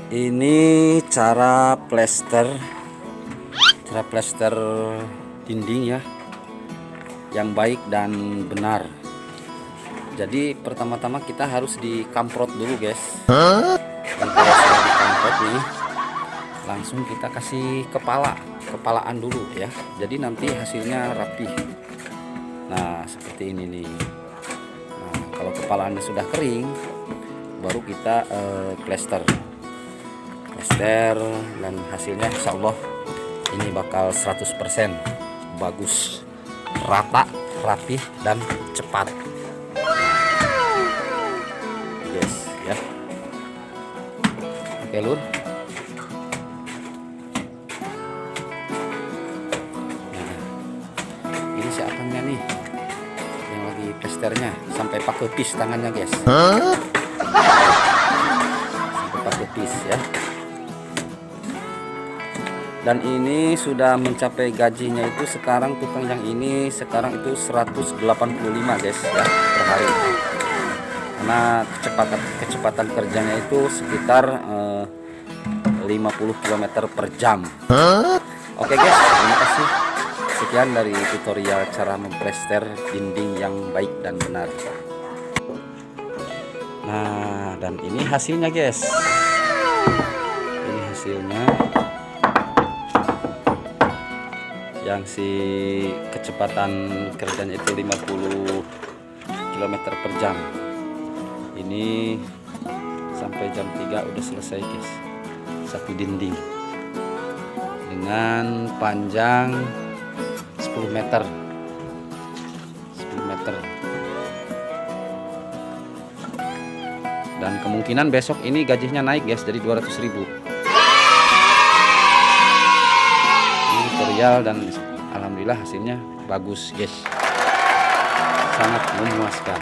Ini cara plester dinding ya, yang baik dan benar. Jadi pertama-tama kita harus dikamprot dulu guys. Dan kalau sudah dikamprot nih, langsung kita kasih kepalaan dulu ya. Jadi nanti hasilnya rapi. Nah seperti ini nih. Nah, kalau kepalaannya sudah kering, baru kita plester, dan hasilnya insya Allah ini bakal 100% bagus, rata, rapih dan cepat. Yes ya. Oke lur. Nah, ini si akangnya nih yang lagi plesternya, sampai pakai pis tangannya guys. Sampai pakai pis ya. Dan ini sudah mencapai gajinya itu sekarang, tukang yang ini sekarang itu 185 guys ya per hari. Karena kecepatan kerjanya itu sekitar 50 km per jam. Oke guys, terima kasih. Sekian dari tutorial cara memplester dinding yang baik dan benar. Nah, dan ini hasilnya guys. Ini hasilnya. Yang si kecepatan kerjanya itu 50 km per jam. Ini sampai jam 3 udah selesai guys, satu dinding dengan panjang 10 meter. Dan kemungkinan besok ini gajinya naik guys, jadi 200.000. Dan alhamdulillah hasilnya bagus guys, sangat memuaskan.